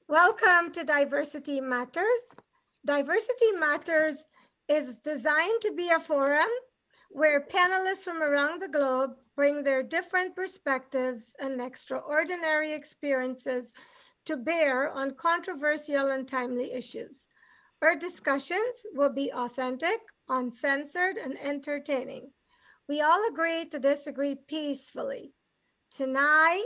Welcome to Diversity Matters. Diversity Matters is designed to be a forum where panelists from around the globe bring their different perspectives and extraordinary experiences to bear on controversial and timely issues. Our discussions will be authentic, uncensored, and entertaining. We all agree to disagree peacefully. Tonight,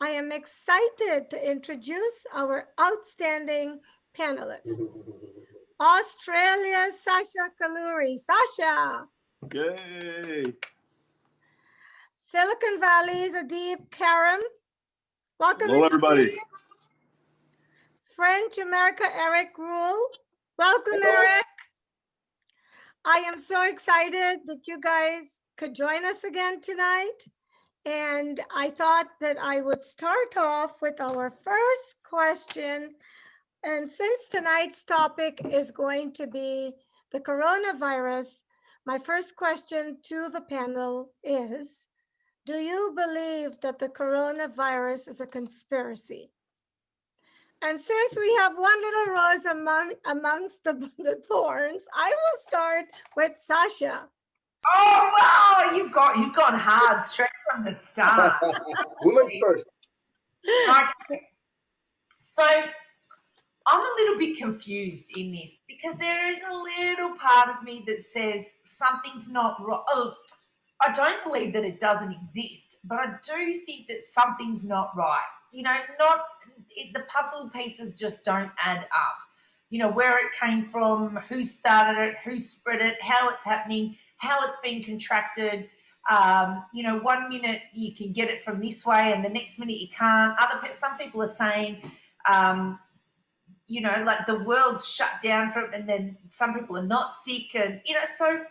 I am excited to introduce our outstanding panelist, Australia's Sasha Kaluri. Sasha. Yay. Silicon Valley's Adib Karam. Welcome. Hello, everybody. French America Eric Rule. Welcome, Eric. I am so excited that you guys could join us again tonight. And I thought that I would start off with our first question. And since tonight's topic is going to be the coronavirus, my first question to the panel is, do you believe that the coronavirus is a conspiracy? And since we have one little rose amongst the thorns, I will start with Sasha. Oh wow, you've gone hard straight from the start. Women first. So I'm a little bit confused in this because there is a little part of me that says something's not right. Oh, I don't believe that it doesn't exist, but I do think that something's not right. The puzzle pieces just don't add up. Where it came from, who started it, who spread it, how it's happening, how it's been contracted. 1 minute you can get it from this way and the next minute you can't. Some people are saying, like the world's shut down from, and then some people are not sick. And, so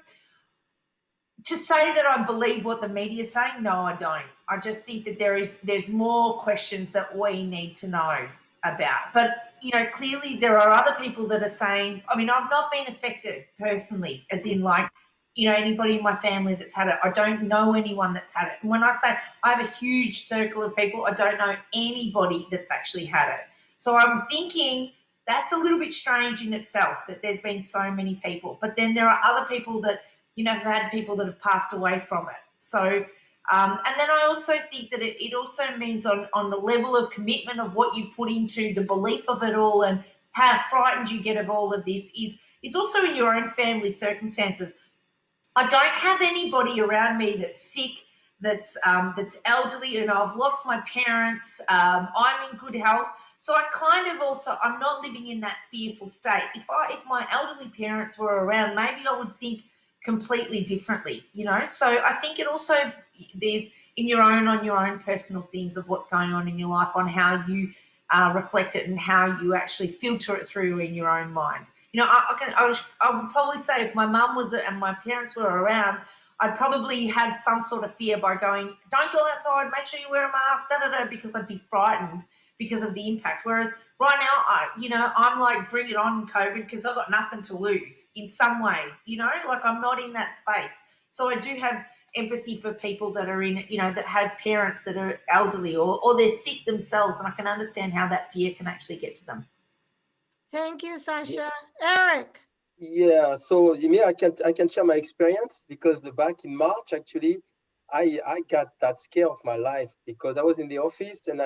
to say that I believe what the media is saying, no, I don't. I just think that there's more questions that we need to know about. But, clearly there are other people that are saying, I've not been affected personally, as in like, anybody in my family that's had it. I don't know anyone that's had it. And when I say I have a huge circle of people, I don't know anybody that's actually had it. So I'm thinking that's a little bit strange in itself that there's been so many people. But then there are other people that, have had people that have passed away from it. So, and then I also think that it also means on the level of commitment of what you put into the belief of it all and how frightened you get of all of this is also in your own family circumstances. I don't have anybody around me that's sick, that's elderly, and I've lost my parents. I'm in good health. So I kind of also, I'm not living in that fearful state. If my elderly parents were around, maybe I would think completely differently, So I think it also, there's on your own personal things of what's going on in your life, on how you reflect it and how you actually filter it through in your own mind. I would probably say if my mum was and my parents were around, I'd probably have some sort of fear by going, don't go outside, make sure you wear a mask, because I'd be frightened because of the impact. Whereas right now, I'm like, bring it on, COVID, because I've got nothing to lose in some way, like I'm not in that space. So I do have empathy for people that are in, that have parents that are elderly or they're sick themselves, and I can understand how that fear can actually get to them. Thank you, Sasha. Eric. Yeah, so I can share my experience because back in March, actually, I got that scare of my life because I was in the office and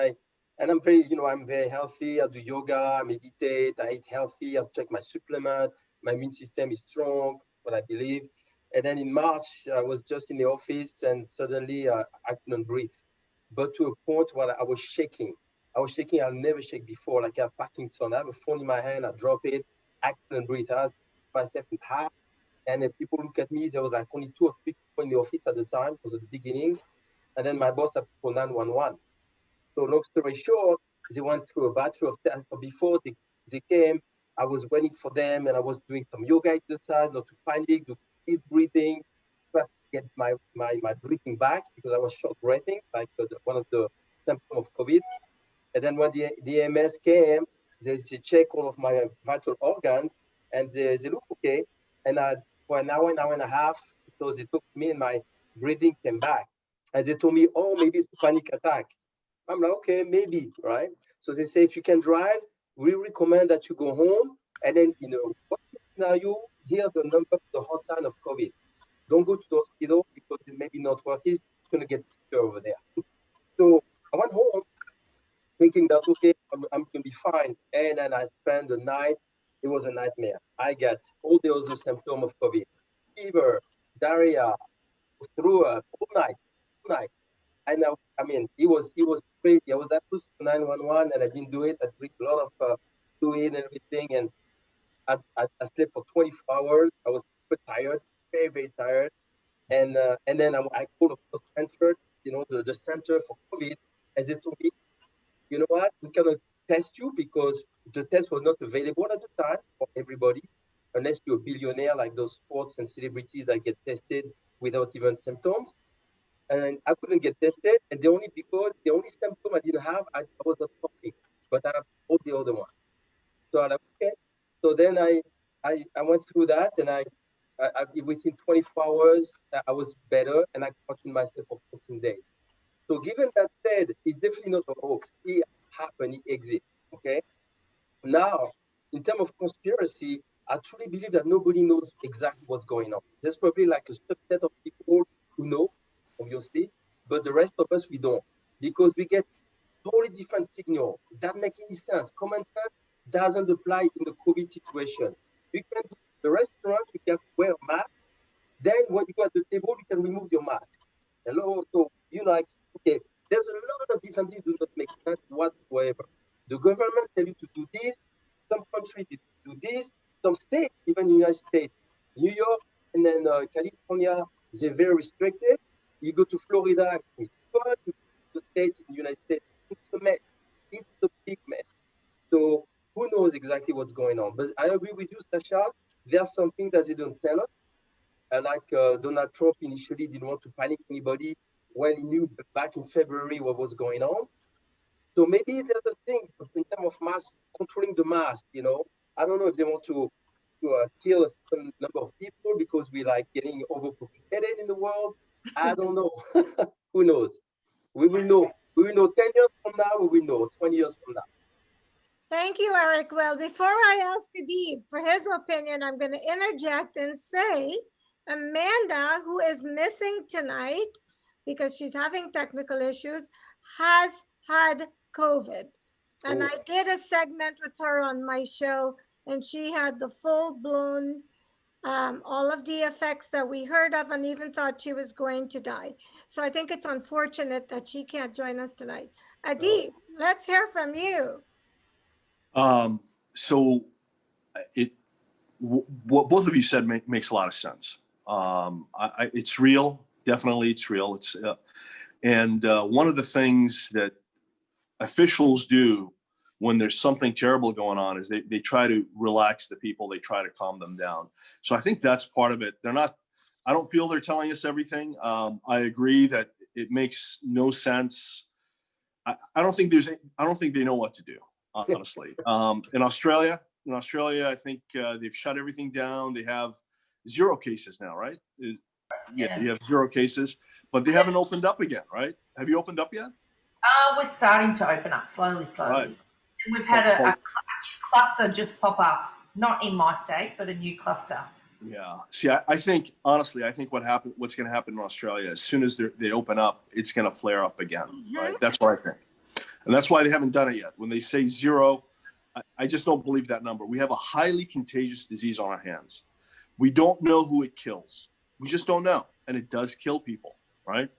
I'm very, I'm very healthy. I do yoga, I meditate, I eat healthy, I check my supplement, my immune system is strong, what I believe. And then in March, I was just in the office and suddenly I couldn't breathe, but to a point where I was shaking. I'll never shake before, like I have Parkinson. I have a phone in my hand, I drop it, I couldn't breathe. I was myself in half. And then people look at me, there was like only 2 or 3 people in the office at the time, it was at the beginning. And then my boss had to call 911. So long story short, they went through a battery of tests. Before they came, I was waiting for them and I was doing some yoga exercise, not to panic, do deep breathing, try to get my breathing back because I was short breathing, like one of the symptoms of COVID. And then when the EMS came, they check all of my vital organs and they look okay. And for an hour and a half, so they took me and my breathing came back. And they told me, oh, maybe it's a panic attack. I'm like, okay, maybe, right? So they say, if you can drive, we recommend that you go home and then, what scenario, hear the number of the hotline of COVID. Don't go to the hospital because it may be not worth it. It's going to get sicker over there. So I went home thinking that, okay, I'm going to be fine. And then I spent the night. It was a nightmare. I got all the other symptoms of COVID, fever, diarrhea, threw up all night. And I mean, it was crazy. I was at 911 and I didn't do it. I drank a lot of fluid and everything. And I slept for 24 hours. I was super tired, very, very tired. And then I called, of course, Stanford, the center for COVID, as they told me, you know what, we cannot test you because the test was not available at the time for everybody, unless you're a billionaire like those sports and celebrities that get tested without even symptoms. And I couldn't get tested, and the only symptom I didn't have, I was not coughing, but I have all the other ones. So I'm like, okay. So then I went through that, and within 24 hours I was better, and I quarantined myself for 14 days. So given that said, it's definitely not a hoax. It happened, it exists. Okay. Now, in terms of conspiracy, I truly believe that nobody knows exactly what's going on. There's probably like a subset of people who know, obviously, but the rest of us, we don't, because we get totally different signal. It doesn't make any sense. Common sense doesn't apply in the COVID situation. You can do the restaurant, you can wear a mask. Then when you go at the table, you can remove your mask. Hello, so like, okay, there's a lot of different things do not make sense whatsoever. The government tell you to do this. Some countries do this. Some states, even United States, New York, and then California, they're very restricted. You go to Florida, it's fun. You go to the states in the United States, it's a mess. It's a big mess. So who knows exactly what's going on? But I agree with you, Sasha. There's something that they don't tell us. Like Donald Trump initially didn't want to panic anybody when he knew back in February what was going on. So maybe there's a thing in terms of mass, controlling the mass. I don't know if they want to kill a certain number of people because we're like getting overpopulated in the world. I don't know. Who knows? We will know. We will know 10 years from now. We will know 20 years from now. Thank you, Eric. Well, before I ask Adib for his opinion, I'm going to interject and say Amanda, who is missing tonight because she's having technical issues, has had COVID. And I did a segment with her on my show, and she had the full-blown, all of the effects that we heard of, and even thought she was going to die. So I think it's unfortunate that she can't join us tonight. Adib, let's hear from you. So what both of you said makes a lot of sense. It's real. Definitely it's real. And one of the things that officials do when there's something terrible going on is they try to relax the people. They try to calm them down. So I think that's part of it. I don't feel they're telling us everything. I agree that it makes no sense. I don't think they know what to do, honestly. In Australia, I think they've shut everything down. They have 0 cases now, right? Yeah, you have 0 cases, but they haven't opened up again, right? Have you opened up yet? We're starting to open up slowly. Right. And we've had a cluster just pop up, not in my state, but a new cluster. Yeah. See, I think, honestly, what's going to happen in Australia, as soon as they open up, it's going to flare up again, right? That's what I think. And that's why they haven't done it yet. When they say 0, I just don't believe that number. We have a highly contagious disease on our hands. We don't know who it kills. We just don't know. And it does kill people, right?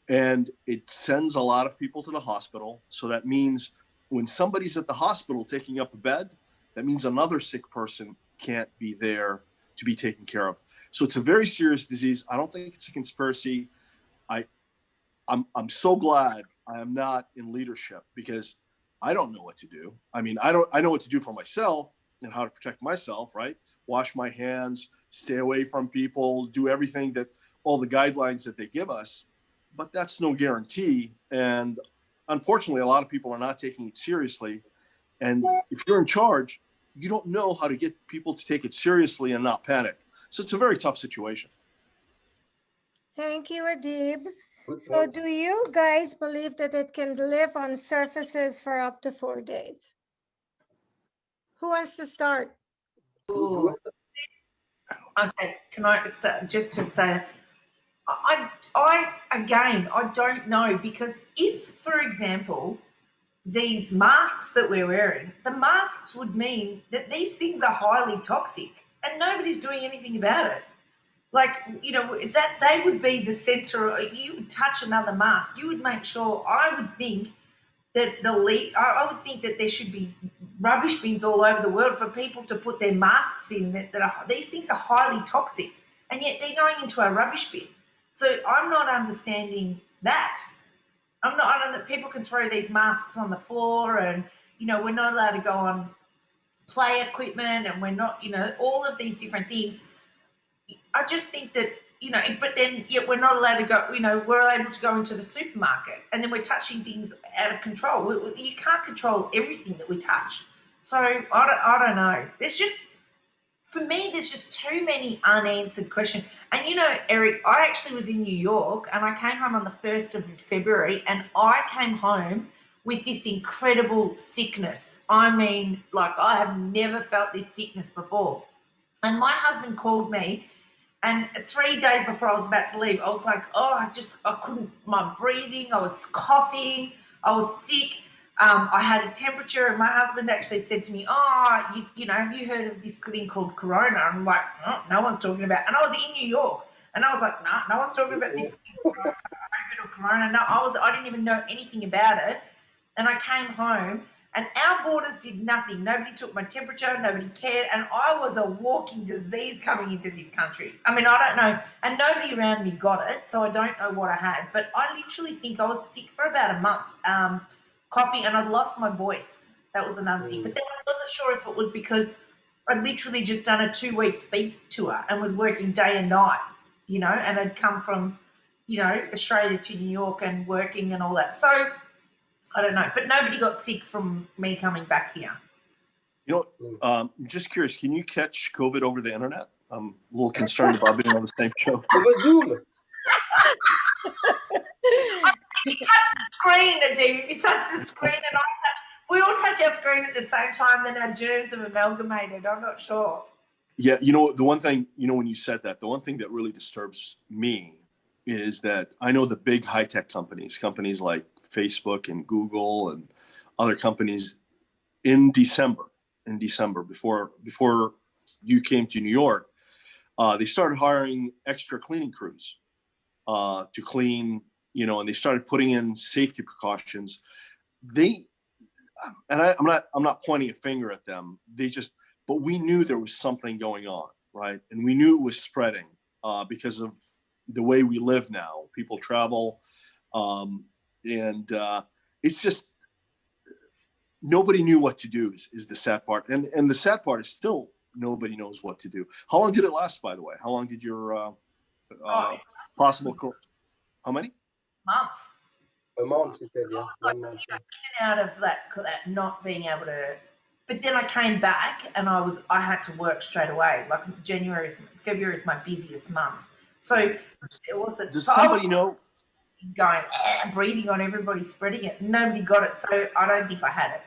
And it sends a lot of people to the hospital. So that means when somebody's at the hospital taking up a bed, that means another sick person can't be there to be taken care of. So it's a very serious disease. I don't think it's a conspiracy. I'm so glad I am not in leadership because I don't know what to do. I mean, I know what to do for myself and how to protect myself, right? Wash my hands, stay away from people, do everything all the guidelines that they give us, but that's no guarantee. And unfortunately, a lot of people are not taking it seriously. And if you're in charge, you don't know how to get people to take it seriously and not panic. So it's a very tough situation. Thank you, Adib. So do you guys believe that it can live on surfaces for up to 4 days? Who wants to start? Ooh. Okay, can I start just to say, again, I don't know, because if, for example, these masks that we're wearing, the masks would mean that these things are highly toxic and nobody's doing anything about it. Like, you know, that they would be the center. You would touch another mask, you would make sure, I would think that I would think that there should be rubbish bins all over the world for people to put their masks in. These things are highly toxic, and yet they're going into a rubbish bin. So I'm not understanding that. People can throw these masks on the floor, and you know, we're not allowed to go on play equipment, and we're not, you know, all of these different things. I just think that, you know, but then yet we're not allowed to go, you know, we're able to go into the supermarket, and then we're touching things out of control. You can't control everything that we touch. So I don't know. For me, there's just too many unanswered questions. And, you know, Eric, I actually was in New York, and I came home on the 1st of February, and I came home with this incredible sickness. I mean, like, I have never felt this sickness before. And my husband called me, and 3 days before I was about to leave, I was like, I couldn't, my breathing, I was coughing, I was sick. I had a temperature, and my husband actually said to me, you know, have you heard of this thing called Corona? I'm like, no one's talking about it. And I was in New York, and I was like, no one's talking about this thing called COVID or Corona. No, I didn't even know anything about it. And I came home, and our borders did nothing. Nobody took my temperature. Nobody cared. And I was a walking disease coming into this country. I mean, I don't know. And nobody around me got it, so I don't know what I had. But I literally think I was sick for about a month, coughing, and I'd lost my voice. That was another thing. But then I wasn't sure if it was because I'd literally just done a 2-week speak tour and was working day and night, you know, and I'd come from, you know, Australia to New York and working and all that. So I don't know, but nobody got sick from me coming back here. You know, I'm just curious, can you catch COVID over the internet? I'm a little concerned about being on the same show. Over Zoom. You touch the screen, Nadeem. If you touch the screen and we all touch our screen at the same time, then our germs have amalgamated. I'm not sure. Yeah, you know, the one thing, you know, when you said that, the one thing that really disturbs me is that I know the big high-tech companies like Facebook and Google and other companies in December, before you came to New York, they started hiring extra cleaning crews to clean, you know, and they started putting in safety precautions. I'm not pointing a finger at them. But we knew there was something going on, right? And we knew it was spreading because of the way we live now. People travel, and it's just nobody knew what to do. Is the sad part, and the sad part is still nobody knows what to do. How long did it last, by the way? How long did your possible? How many? Months. A month, she said, yeah. Like, 1 month. you know, in and out of that not being able to. But then I came back, and I had to work straight away. Like February is my busiest month. So it wasn't. Does somebody know? Going breathing on everybody, spreading it. Nobody got it, so I don't think I had it.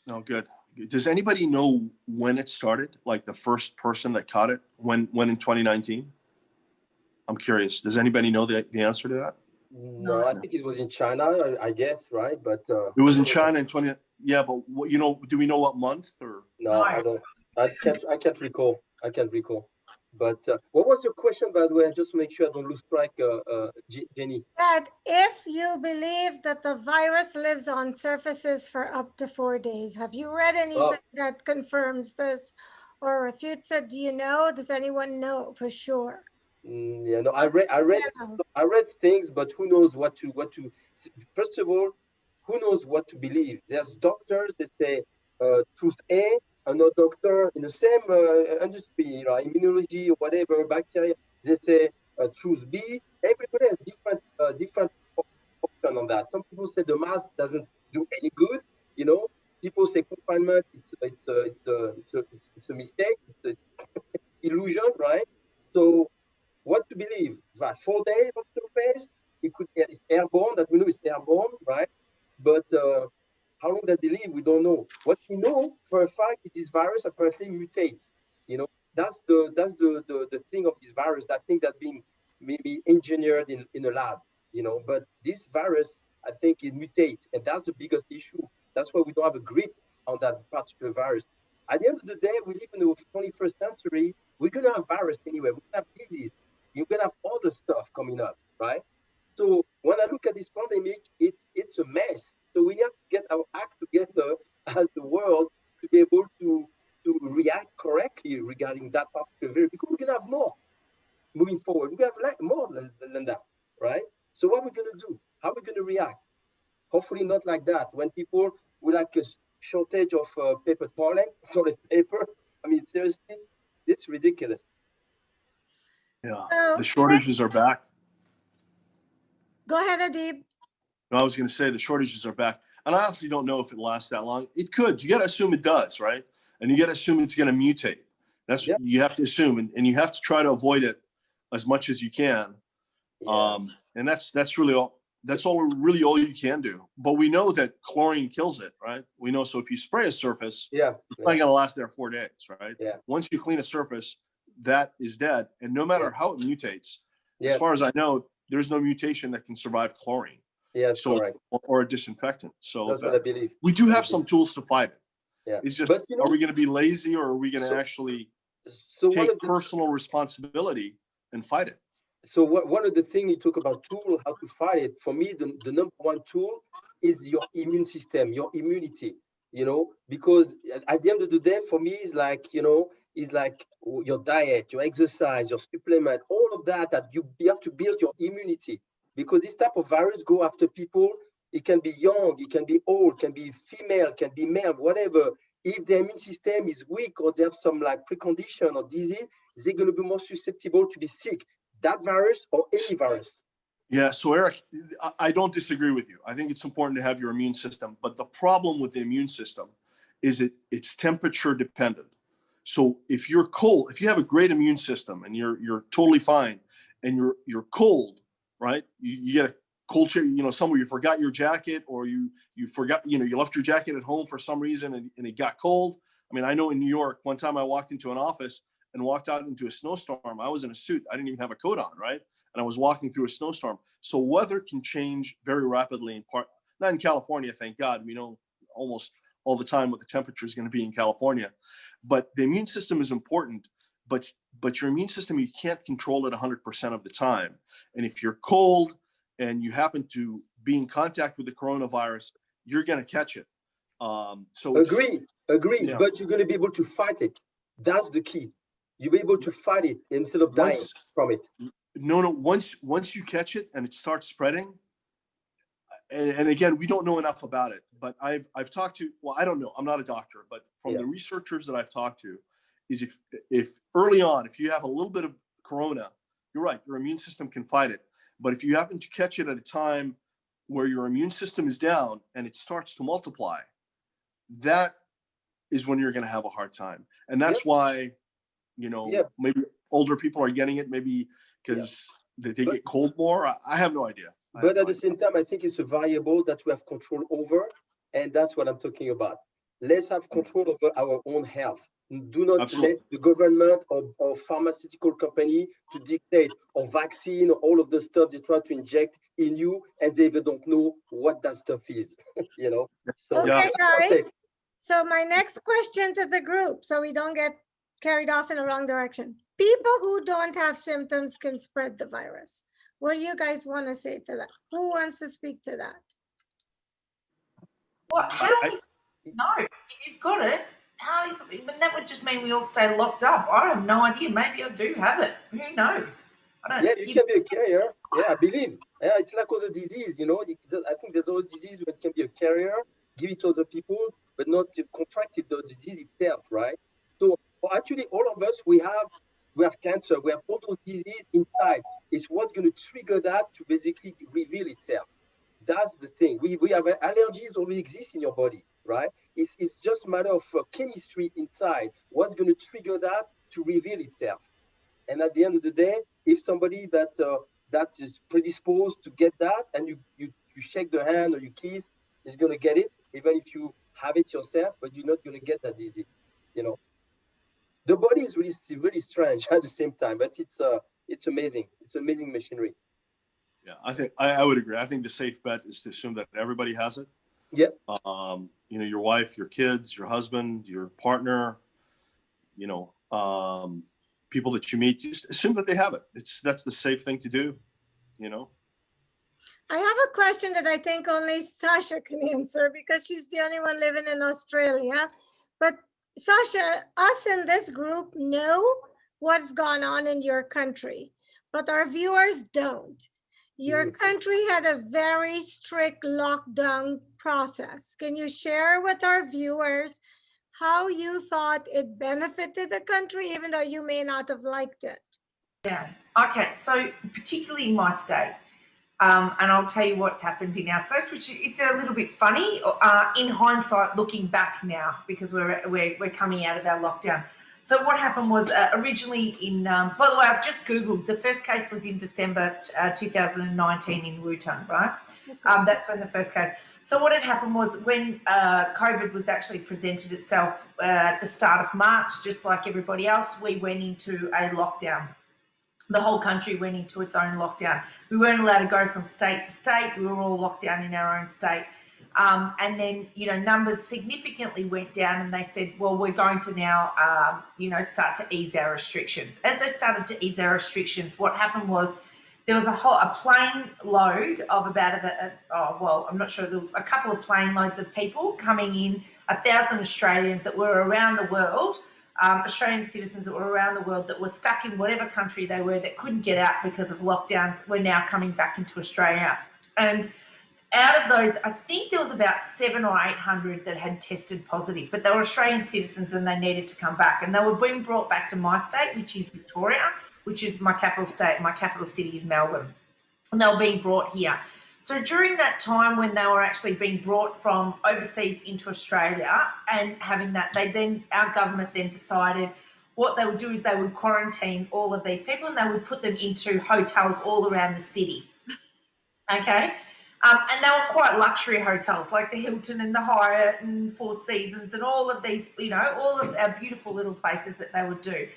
No, good. Does anybody know when it started? Like the first person that caught it? When in 2019? I'm curious. Does anybody know the answer to that? No, I think it was in China, I guess, right? But it was in China in 20. Yeah, but what, you know, do we know what month or? No, I don't. I can't recall. But what was your question, by the way? Just to make sure I don't lose track, Jenny. That if you believe that the virus lives on surfaces for up to 4 days, have you read anything that confirms this? Or if you said, do you know, does anyone know for sure? Yeah, no, I read things, but who knows what to. First of all, who knows what to believe? There's doctors that say truth A, another doctor in the same industry, right, immunology or whatever, bacteria, they say truth B. Everybody has different option on that. Some people say the mask doesn't do any good. You know, people say confinement it's a mistake, it's an illusion, right? So what to believe? Right, 4 days on the face, it's airborne. That we know it's airborne, right? But How long does it live? We don't know. What we know for a fact is this virus apparently mutate. You know, that's the thing of this virus. That thing that being maybe engineered in a lab. You know, but this virus, I think, it mutates, and that's the biggest issue. That's why we don't have a grip on that particular virus. At the end of the day, we live in the 21st century. We're gonna have virus anyway. We're gonna have disease. You're gonna have other stuff coming up, right? So when I look at this pandemic, it's a mess. So we have to get our act together as the world to be able to react correctly regarding that particular virus, because we're gonna have more moving forward. We're gonna have more than that, right? So what are we gonna do? How are we gonna react? Hopefully not like that. When people will like a shortage of toilet paper. I mean, seriously, it's ridiculous. Yeah, So- the shortages are back. Go ahead, Adib. No, I was going to say the shortages are back. And I honestly don't know if it lasts that long. It could. You got to assume it does, right? And you got to assume it's going to mutate. That's Yeah. you have to assume, and you have to try to avoid it as much as you can. Yeah. And that's really all. That's really all you can do. But we know that chlorine kills it, right? We know. So if you spray a surface, Yeah. it's not going to last there 4 days, right? Yeah. Once you clean a surface, that is dead. And no matter Yeah. how it mutates, Yeah. as far as I know, there's no mutation that can survive chlorine. Yeah, So correct. or a disinfectant. So That's what I believe. we do have some tools to fight it. Yeah. It's just, But, you know, are we going to be lazy, or are we going to So- actually So one take of the personal responsibility and fight it? So one of the things you talk about tool, how to fight it, for me, the number one tool is your immune system, your immunity, you know, because at the end of the day, for me, it's like, you know, it's like your diet, your exercise, your supplement, all of that, that you have to build your immunity, because this type of virus go after people. It can be young, it can be old, can be female, can be male, whatever. If the immune system is weak, or they have some like precondition or disease, they're going to be more susceptible to be sick. That virus or any virus. Yeah. So Eric, I don't disagree with you. I think it's important to have your immune system, but the problem with the immune system is it's temperature dependent. So if you're cold, if you have a great immune system and you're totally fine, and you're cold, right? You get a cold chair, you know, somewhere you forgot your jacket, or you forgot, you know, you left your jacket at home for some reason, and it got cold. I mean, I know in New York, one time I walked into an office and walked out into a snowstorm. I was in a suit. I didn't even have a coat on, right? And I was walking through a snowstorm. So weather can change very rapidly not in California, thank God. We know almost all the time what the temperature is going to be in California. But the immune system is important, but your immune system, you can't control it 100% of the time. And if you're cold and you happen to be in contact with the coronavirus, you're going to catch it. So Agree. Yeah. But you're going to be able to fight it. That's the key. You'll be able to fight it instead of dying from it. No. Once you catch it and it starts spreading, and again, we don't know enough about it, but I've talked to, well, I don't know, I'm not a doctor, but from the researchers that I've talked to, is if early on, if you have a little bit of corona, you're right, your immune system can fight it. But if you happen to catch it at a time where your immune system is down and it starts to multiply, that is when you're going to have a hard time. And that's why, you know, maybe older people are getting it, maybe because they get cold more. I have no idea. But at the same time, I think it's a variable that we have control over. And that's what I'm talking about. Let's have control over our own health. Do not let the government or pharmaceutical company to dictate, or vaccine, or all of the stuff they try to inject in you, and they even don't know what that stuff is, you know? So, Okay, guys. So my next question to the group, so we don't get carried off in the wrong direction. People who don't have symptoms can spread the virus. What do you guys want to say to that? Who wants to speak to that? What? How? No, if you've got it, how is it? But that would just mean we all stay locked up. I have no idea. Maybe I do have it. Who knows? I don't. Yeah, you can be a carrier. Yeah, I believe. Yeah, it's like other disease. You know, I think there's other disease where it can be a carrier, give it to other people, but not to contract the disease itself, right? So actually, all of us, we have cancer, we have all those diseases inside. It's what's going to trigger that to basically reveal itself. That's the thing. We have allergies already exist in your body, right? It's just a matter of chemistry inside. What's going to trigger that to reveal itself? And at the end of the day, if somebody that is predisposed to get that, and you shake the hand or you kiss, is going to get it, even if you have it yourself, but you're not going to get that dizzy. You know, the body is really strange at the same time, but it's amazing. It's amazing machinery. Yeah, I think I would agree. I think the safe bet is to assume that everybody has it. Yeah. You know, your wife, your kids, your husband, your partner, you know, people that you meet, just assume that they have it. That's the safe thing to do, you know. I have a question that I think only Sasha can answer because she's the only one living in Australia. But Sasha, us in this group know what's gone on in your country, but our viewers don't. Your country had a very strict lockdown process. Can you share with our viewers how you thought it benefited the country, even though you may not have liked it? Yeah. Okay. So particularly in my state, and I'll tell you what's happened in our state, which it's a little bit funny in hindsight, looking back now, because we're coming out of our lockdown. So what happened was originally in, by the way, I've just Googled, the first case was in December 2019 in Wuhan, right? That's when the first case. So what had happened was when COVID was actually presented itself at the start of March, just like everybody else, we went into a lockdown. The whole country went into its own lockdown. We weren't allowed to go from state to state. We were all locked down in our own state. And then, you know, numbers significantly went down and they said, well, we're going to now, you know, start to ease our restrictions. As they started to ease our restrictions, what happened was there was a plane load of about, I'm not sure, a couple of plane loads of people coming in, 1,000 Australians that were around the world, Australian citizens that were around the world that were stuck in whatever country they were that couldn't get out because of lockdowns were now coming back into Australia. And out of those, I think there was about 700 or 800 that had tested positive, but they were Australian citizens and they needed to come back. And they were being brought back to my state, which is Victoria, which is my capital state. My capital city is Melbourne. And they were being brought here. So during that time when they were actually being brought from overseas into Australia and having that, our government then decided what they would do is they would quarantine all of these people and they would put them into hotels all around the city. Okay? And they were quite luxury hotels like the Hilton and the Hyatt and Four Seasons and all of these, you know, all of our beautiful little places that they would do.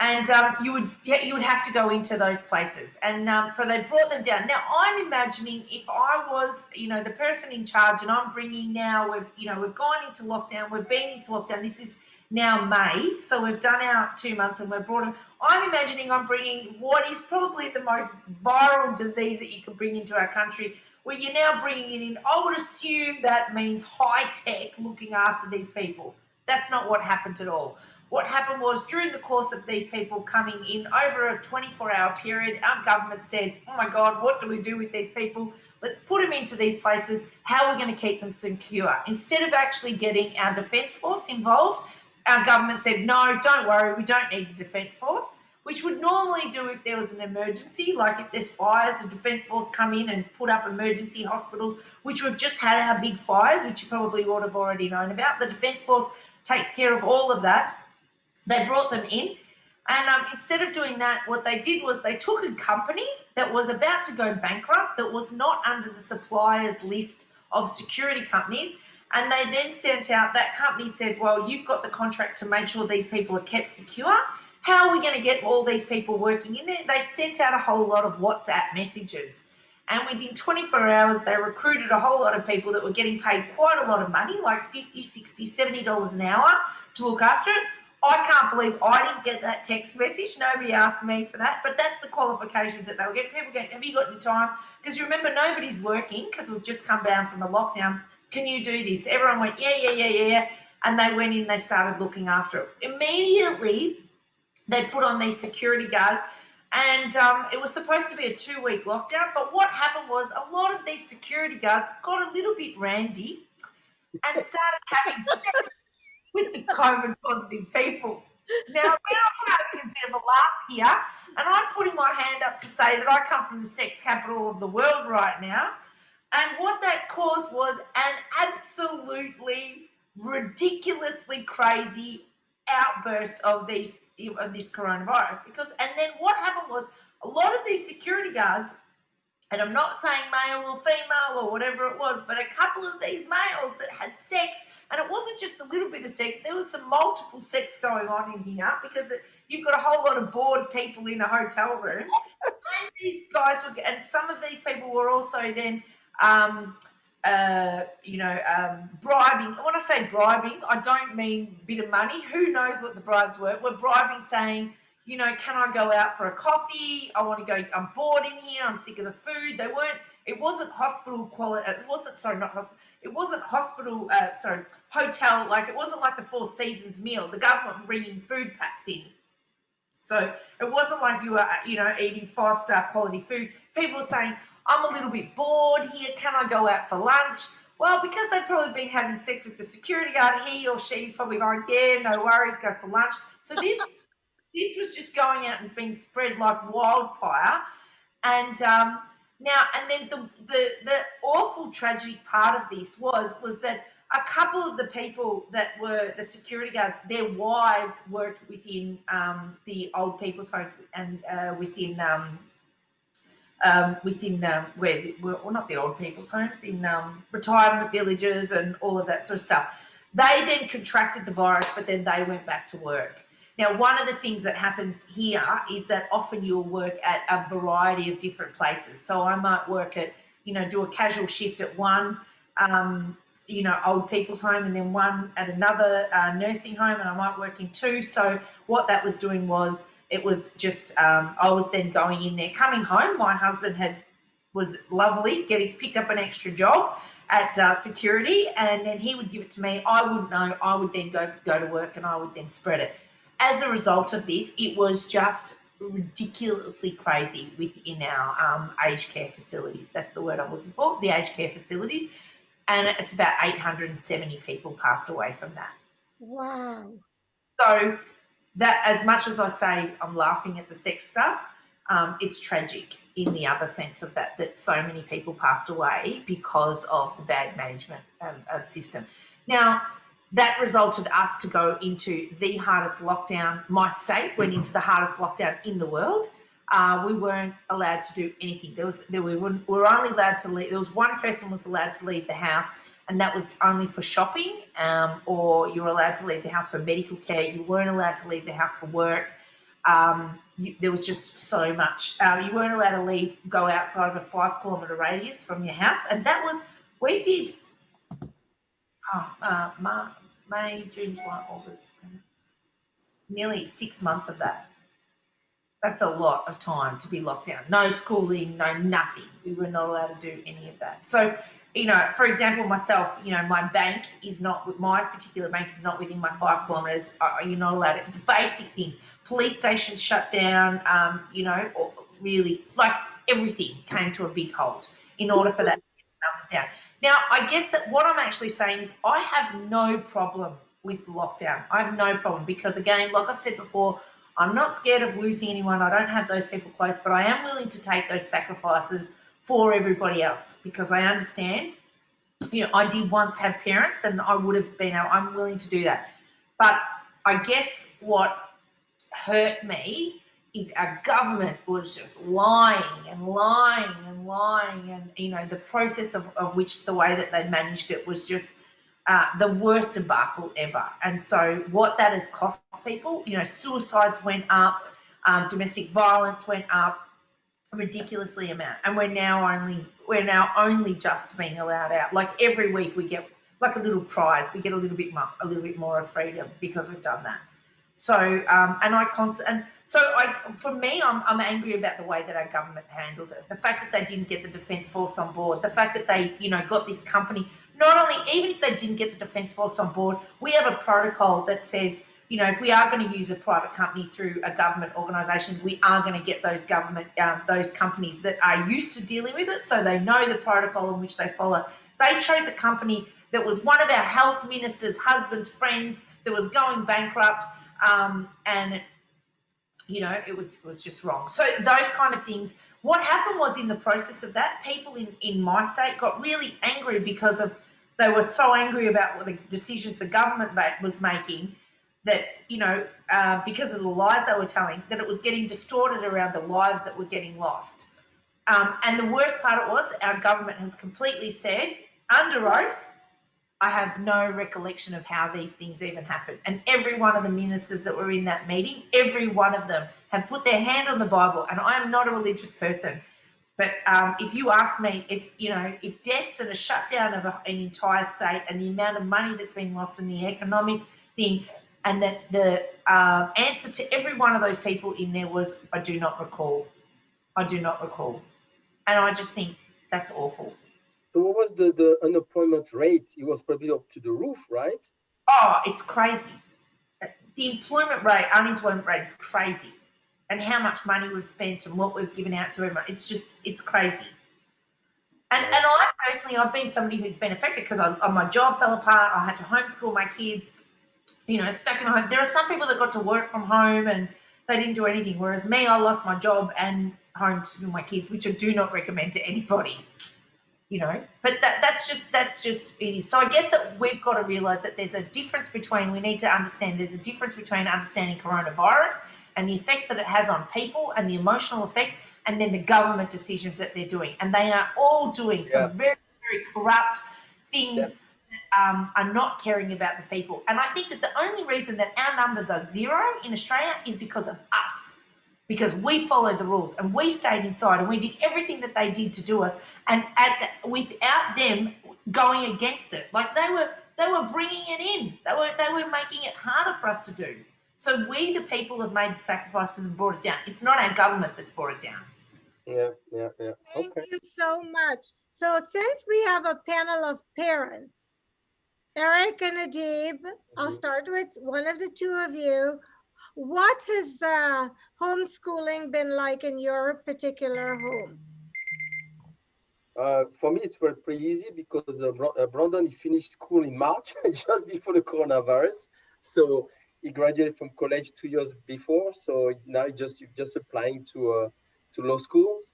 And you would have to go into those places. And so they brought them down. Now, I'm imagining if I was, you know, the person in charge and I'm bringing now, we've gone into lockdown, we've been into lockdown. This is now May. So we've done our 2 months and we've brought it. I'm imagining I'm bringing what is probably the most viral disease that you could bring into our country, where you're now bringing it in. I would assume that means high-tech looking after these people. That's not what happened at all. What happened was during the course of these people coming in over a 24-hour period, our government said, oh my God, what do we do with these people? Let's put them into these places. How are we going to keep them secure? Instead of actually getting our Defence Force involved, our government said, no, don't worry, we don't need the Defence Force, which would normally do if there was an emergency, like if there's fires, the Defence Force come in and put up emergency hospitals, which we've just had our big fires, which you probably would have already known about. The Defence Force takes care of all of that. They brought them in, and instead of doing that, what they did was they took a company that was about to go bankrupt, that was not under the suppliers list of security companies, and they then sent out, that company said, well, you've got the contract to make sure these people are kept secure. How are we going to get all these people working in there? They sent out a whole lot of WhatsApp messages, and within 24 hours, they recruited a whole lot of people that were getting paid quite a lot of money, like $50, $60, $70 an hour to look after it. I can't believe I didn't get that text message. Nobody asked me for that, but that's the qualifications that they were getting. People going, have you got any time? Because you remember, nobody's working because we've just come down from the lockdown. Can you do this? Everyone went, yeah. And they went in, they started looking after it. Immediately, they put on these security guards, and it was supposed to be a 2-week lockdown, but what happened was a lot of these security guards got a little bit randy and started having sex with the COVID positive people. Now, we're having a bit of a laugh here, and I'm putting my hand up to say that I come from the sex capital of the world right now, and what that caused was an absolutely ridiculously crazy outburst of this coronavirus. And then what happened was a lot of these security guards and I'm not saying male or female or whatever it was, but a couple of these males that had sex, and it wasn't just a little bit of sex, there was some multiple sex going on in here, because you've got a whole lot of bored people in a hotel room. And these guys were, and some of these people were also then, bribing. When I say bribing, I don't mean bit of money. Who knows what the bribes were? We're bribing, saying, you know, can I go out for a coffee? I want to go. I'm bored in here. I'm sick of the food. They weren't. It wasn't hospital quality. It wasn't. Sorry, not hospital. It wasn't hospital. Hotel. Like, it wasn't like the Four Seasons meal. The government bringing food packs in. So it wasn't like you were, you know, eating 5-star quality food. People were saying, I'm a little bit bored here. Can I go out for lunch? Well, because they've probably been having sex with the security guard, he or she's probably going, yeah, no worries, go for lunch. So this was just going out and being spread like wildfire. And then the awful tragic part of this was that a couple of the people that were the security guards, their wives worked within the old people's home and within not the old people's homes, in retirement villages and all of that sort of stuff. They then contracted the virus, but then they went back to work. Now, one of the things that happens here is that often you'll work at a variety of different places. So I might work at, you know, do a casual shift at one, old people's home, and then one at another nursing home, and I might work in two. So what that was doing was, it was just, I was then going in there. Coming home, my husband was lovely, picked up an extra job at security, and then he would give it to me. I wouldn't know. I would then go to work, and I would then spread it. As a result of this, it was just ridiculously crazy within our aged care facilities. That's the word I'm looking for, the aged care facilities. And it's about 870 people passed away from that. Wow. So that, as much as I say I'm laughing at the sex stuff, it's tragic in the other sense of that so many people passed away because of the bad management of system. Now, that resulted us to go into the hardest lockdown. My state went into the hardest lockdown in the world. We weren't allowed to do anything. We were only allowed to leave. There was one person was allowed to leave the house, and that was only for shopping, or you were allowed to leave the house for medical care. You weren't allowed to leave the house for work. There was just so much. You weren't allowed to go outside of a 5-kilometre radius from your house, and that was, we did May, June, July, August, nearly 6 months of that. That's a lot of time to be locked down. No schooling, no nothing. We were not allowed to do any of that. So, you know, for example, myself, you know, my particular bank is not within my 5 kilometres. You're not allowed to. The basic things. Police stations shut down, or really, like, everything came to a big halt in order for that to get the numbers down. Now, I guess that what I'm actually saying is I have no problem with lockdown. I have no problem because, again, like I said before, I'm not scared of losing anyone. I don't have those people close, but I am willing to take those sacrifices for everybody else because I understand, you know, I did once have parents and I would have been able, I'm willing to do that. But I guess what hurt me is our government was just lying and, you know, the process of which the way that they managed it was just the worst debacle ever. And so what that has cost people, you know, suicides went up, domestic violence went up ridiculously amount, and we're now only just being allowed out. Like every week we get like a little prize, we get a little bit more of freedom because we've done that. So for me, I'm angry about the way that our government handled it. The fact that they didn't get the Defence Force on board, the fact that they, you know, got this company. Not only, even if they didn't get the Defence Force on board, we have a protocol that says, you know, if we are going to use a private company through a government organisation, we are going to get those those companies that are used to dealing with it, so they know the protocol in which they follow. They chose a company that was one of our health minister's husband's friends that was going bankrupt, and you know, it was just wrong. So those kind of things. What happened was, in the process of that, people in my state got really angry because they were so angry about what the decisions the government was making that, you know, because of the lies they were telling, that it was getting distorted around the lives that were getting lost. And the worst part was our government has completely said under oath, I have no recollection of how these things even happened. And every one of the ministers that were in that meeting, every one of them have put their hand on the Bible. And I am not a religious person, but if you ask me, if deaths and a shutdown of an entire state and the amount of money that's been lost in the economic thing, and that the answer to every one of those people in there was, I do not recall. I do not recall. And I just think that's awful. So what was the unemployment rate? It was probably up to the roof, right? Oh, it's crazy. The unemployment rate is crazy. And how much money we've spent and what we've given out to everyone. It's crazy. And I personally, I've been somebody who's been affected because my job fell apart. I had to homeschool my kids, stuck in home. There are some people that got to work from home and they didn't do anything. Whereas me, I lost my job and homeschool my kids, which I do not recommend to anybody. But that's just it is. So I guess that we've got to realise that there's a difference between, we need to understand there's a difference between understanding coronavirus and the effects that it has on people and the emotional effects, and then the government decisions that they're doing. And they are all doing some very, very corrupt things that are not caring about the people. And I think that the only reason that our numbers are zero in Australia is because of us. Because we followed the rules and we stayed inside and we did everything that they did to do us, and without them going against it, like they were bringing it in, they were making it harder for us to do. So we, the people, have made the sacrifices and brought it down. It's not our government that's brought it down. Yeah. Thank you so much. So since we have a panel of parents, Eric and Adib, I'll start with one of the two of you. What has homeschooling been like in your particular home? For me, it's pretty easy because Brandon, he finished school in March, just before the coronavirus. So he graduated from college 2 years before. So now he's just applying to law schools,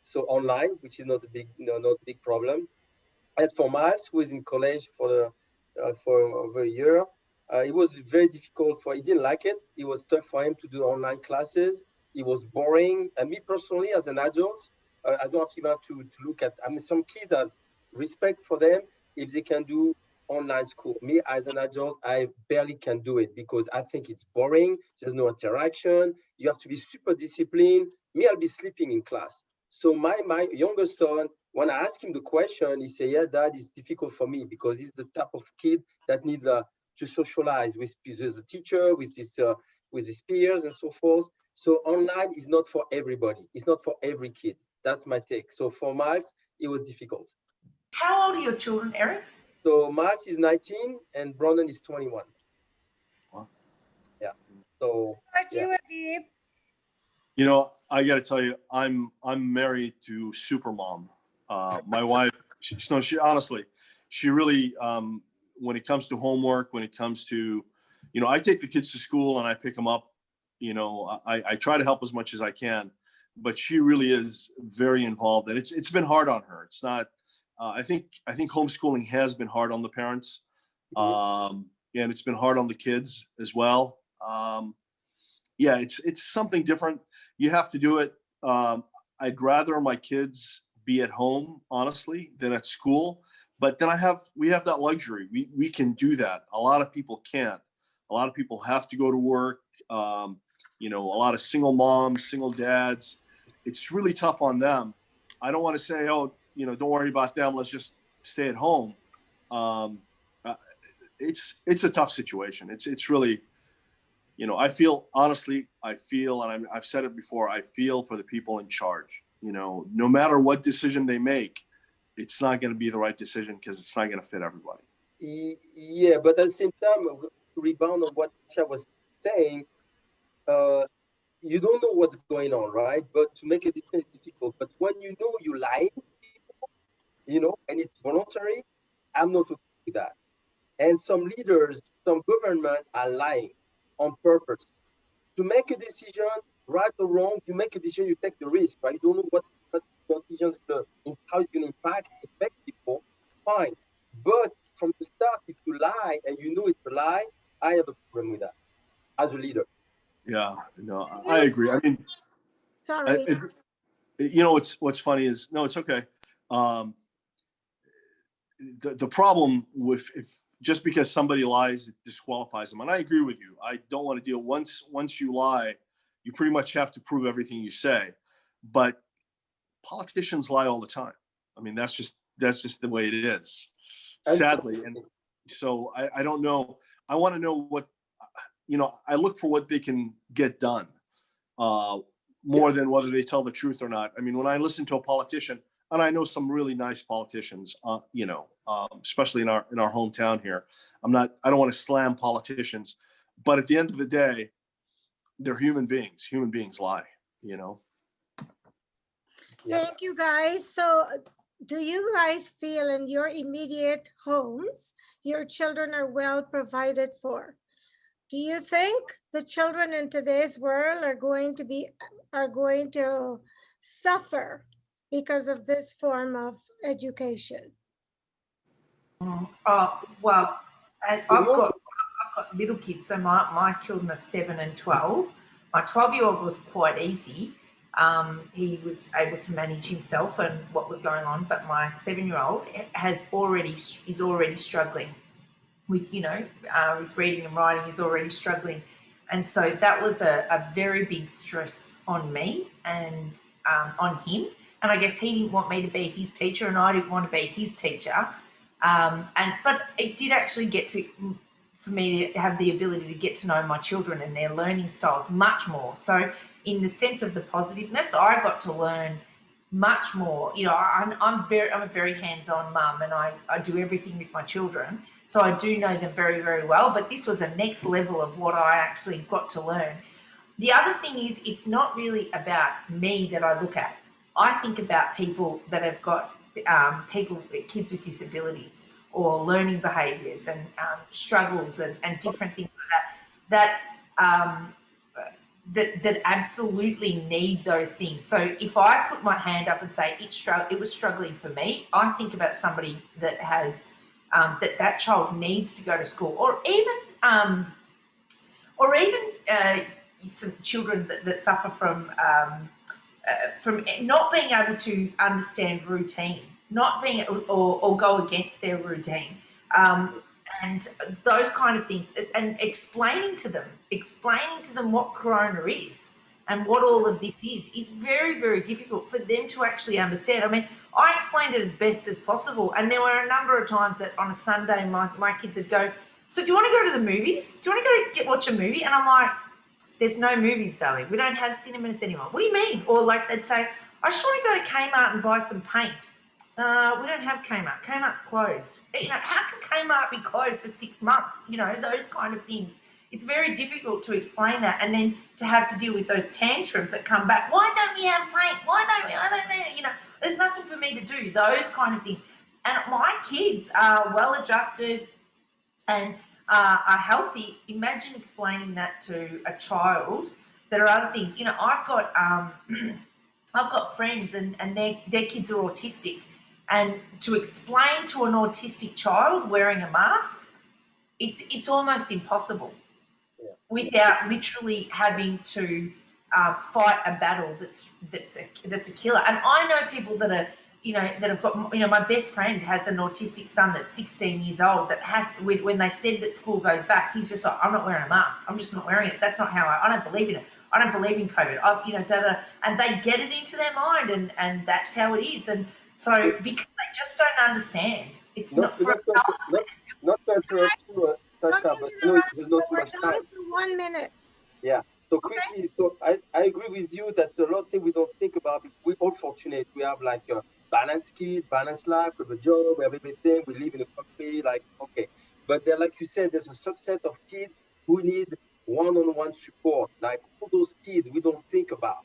so online, which is not a big problem. And for Miles, who is in college for over a year, it was very difficult he didn't like it. It was tough for him to do online classes. It was boring. And me personally, as an adult, I don't have to look at, some kids are respect for them if they can do online school. Me as an adult, I barely can do it because I think it's boring. There's no interaction. You have to be super disciplined. Me, I'll be sleeping in class. So my younger son, when I ask him the question, he say, yeah, Dad, it's difficult for me because he's the type of kid that needs to socialize with the teacher, with his peers and so forth. So online is not for everybody. It's not for every kid. That's my take. So for Miles, it was difficult. How old are your children, Eric? So Miles is 19 and Brandon is 21. Wow. Yeah. So You, Adib? I got to tell you, I'm married to Supermom. My wife, she honestly, she really, when it comes to homework, when it comes to, I take the kids to school and I pick them up. I try to help as much as I can, but she really is very involved, and it's been hard on her. It's not. I think homeschooling has been hard on the parents, and it's been hard on the kids as well. It's something different. You have to do it. I'd rather my kids be at home, honestly, than at school. But then we have that luxury. We can do that. A lot of people can't. A lot of people have to go to work. A lot of single moms, single dads. It's really tough on them. I don't want to say, don't worry about them. Let's just stay at home. It's a tough situation. It's really, I feel, and I've said it before, I feel for the people in charge. No matter what decision they make, it's not going to be the right decision because it's not going to fit everybody. Yeah, but at the same time, to rebound on what I was saying, you don't know what's going on, right? But to make a decision is difficult. But when you lie, and it's voluntary, I'm not okay with that. And some leaders, some government are lying on purpose. To make a decision, right or wrong, you make a decision, you take the risk, right? You don't know what your decision is how it's going to affect people, fine. But from the start, if you lie and you know it's a lie, I have a problem with that as a leader. Yeah, no, I agree. I mean, sorry. You know, what's funny is, no, it's okay. The problem with, if just because somebody lies, it disqualifies them. And I agree with you. I don't want to deal, once you lie, you pretty much have to prove everything you say. But politicians lie all the time. I mean, that's just the way it is, sadly. And so I don't know. I want to know what, I look for what they can get done, more than whether they tell the truth or not. I mean, when I listen to a politician, and I know some really nice politicians, especially in our hometown here. I don't want to slam politicians, but at the end of the day, they're human beings. Human beings lie, Thank you, guys. So do you guys feel in your immediate homes, your children are well provided for? Do you think the children in today's world are going to suffer because of this form of education? Well, I've got little kids, so my children are 7 and 12. My 12-year-old was quite easy. He was able to manage himself and what was going on, but my 7-year-old is already struggling with, his reading and writing is already struggling. And so that was a very big stress on me and on him. And I guess he didn't want me to be his teacher and I didn't want to be his teacher. But it did actually for me to have the ability to get to know my children and their learning styles much more. So in the sense of the positiveness, I got to learn much more. I'm a very hands-on mum, and I do everything with my children. So I do know them very, very well, but this was a next level of what I actually got to learn. The other thing is, it's not really about me that I look at. I think about people that have got kids with disabilities or learning behaviours and struggles and different things like that absolutely need those things. So if I put my hand up and say it was struggling for me, I think about somebody that has that child needs to go to school, or even some children that suffer from not being able to understand routine, not being or go against their routine, and those kind of things, and explaining to them what corona is and what all of this is very, very difficult for them to actually understand. I mean, I explained it as best as possible, and there were a number of times that on a Sunday my kids would go, "So do you want to go to the movies? Do you want to go watch a movie?" And I'm like, "There's no movies, darling. We don't have cinemas anymore." "What do you mean?" Or like they'd say, "I just want to go to Kmart and buy some paint." "We don't have Kmart. Kmart's closed." How can Kmart be closed for 6 months? Those kind of things. It's very difficult to explain that, and then to have to deal with those tantrums that come back. "Why don't we have paint? Why don't we? I don't know." There's nothing for me to do. Those kind of things. And my kids are well adjusted and are healthy. Imagine explaining that to a child. There are other things. I've got friends and their kids are autistic, and to explain to an autistic child wearing a mask, it's almost impossible without literally having to fight a battle that's a killer. And I know people that are that have got, my best friend has an autistic son that's 16 years old that when they said that school goes back, he's just like, "I'm not wearing a mask. I'm just not wearing it. That's not how I don't believe in it. I don't believe in COVID." And they get it into their mind, and that's how it is. And so because they just don't understand, it's not to interrupt you, Sasha, but there's not much time. 1 minute. Yeah. So quickly, so I agree with you that a lot of things we don't think about. We're all fortunate. We have like a balanced kid, balanced life, we have a job, we have everything. We live in a country, okay. But there, like you said, there's a subset of kids who need one-on-one support. Like all those kids we don't think about.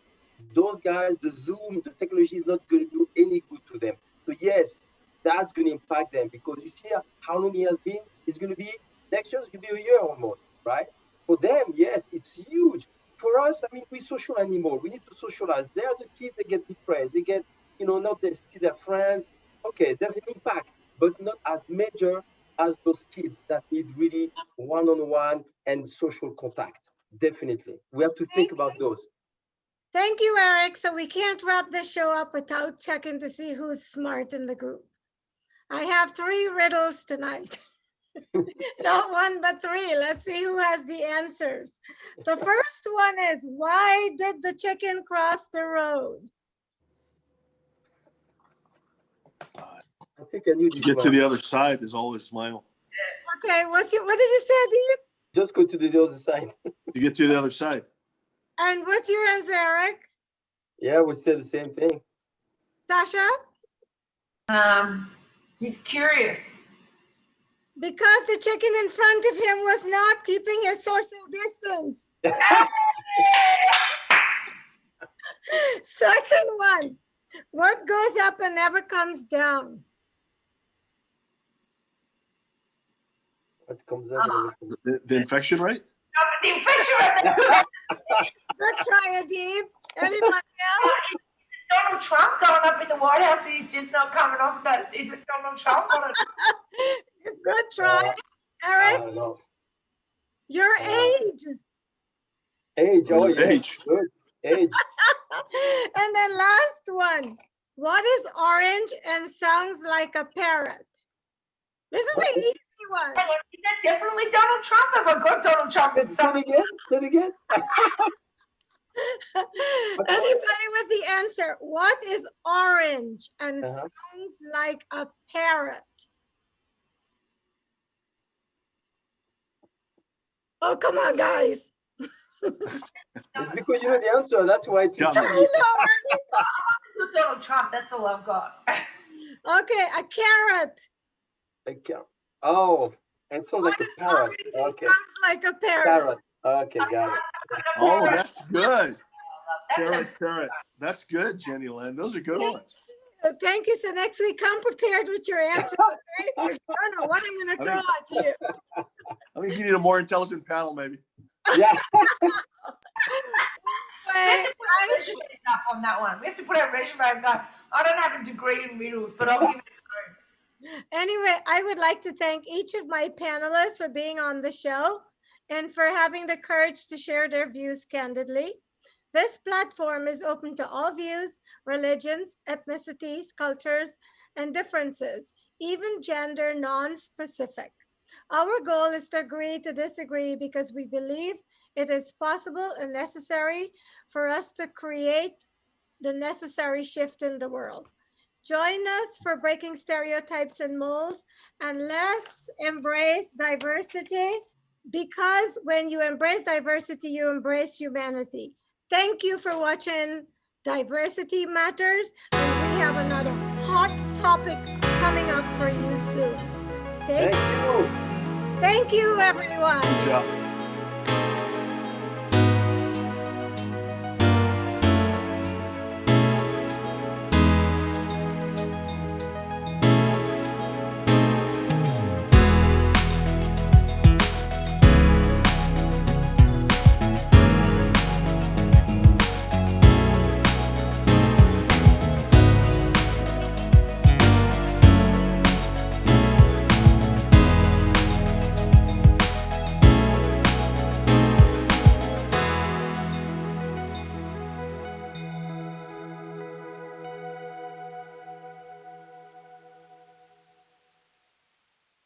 Those guys, the Zoom, the technology is not going to do any good to them. So yes, that's going to impact them, because you see how long it has been. It's going to be next year. It's going to be a year almost, right? For them, yes, it's huge. For us, I mean, we're social animals. We need to socialize. There are the kids that get depressed. They get, not they see their friend. Okay, there's an impact, but not as major as those kids that need really one-on-one and social contact. Definitely. We have to think about those. Thank you, Eric. So we can't wrap this show up without checking to see who's smart in the group. I have 3 riddles tonight. Not 1, but 3. Let's see who has the answers. The first one is, why did the chicken cross the road? I think I knew To this get to one. the other side, there's always smile. Okay, what did you say, Deep? Just go to the other side. To get to the other side. And what's your answer, Eric? Yeah, we said the same thing. Sasha? He's curious. Because the chicken in front of him was not keeping his social distance. Second one, what goes up and never comes down? What comes up? The infection rate? No, but the infection rate. Good try, Adib. Anybody else? Donald Trump going up in the White House, he's just not coming off that. Is it Donald Trump? Good try. Eric, No. your age. Age. Oh, yes. Age. Good. Age. And then last one. What is orange and sounds like a parrot? This is an easy one. Hang on, is that definitely Donald Trump? Have I got Donald Trump in Say it some? again. Say it again. Anybody with the answer? What is orange and Uh-huh. sounds like a parrot? Oh, come on, guys. It's because you know the answer. That's why it's Yeah. I intriguing. know. Got Donald Trump, that's all I've got. Okay, a carrot. Like, oh, and so like What a is parrot. orange and Okay. sounds like a parrot? Parrot. Okay, got it. Oh, that's good. That's Carrot, carrot. That's good, Jennylyn. Those are good ones. Thank you. So next week, come prepared with your answers. Okay? 'Cause I don't know what I'm going to throw at you. I think you need a more intelligent panel, maybe. Yeah. We have to put our resume up on that one. We have to put our resume and go, I don't have a degree in riddles, but I'll give it a go. Anyway, I would like to thank each of my panelists for being on the show and for having the courage to share their views candidly. This platform is open to all views, religions, ethnicities, cultures, and differences, even gender non-specific. Our goal is to agree to disagree because we believe it is possible and necessary for us to create the necessary shift in the world. Join us for breaking stereotypes and molds, and let's embrace diversity, because when you embrace diversity, you embrace humanity. Thank you for watching Diversity Matters, and we have another hot topic coming up for you soon. Stay tuned. Thank you. Thank you, everyone. Good job.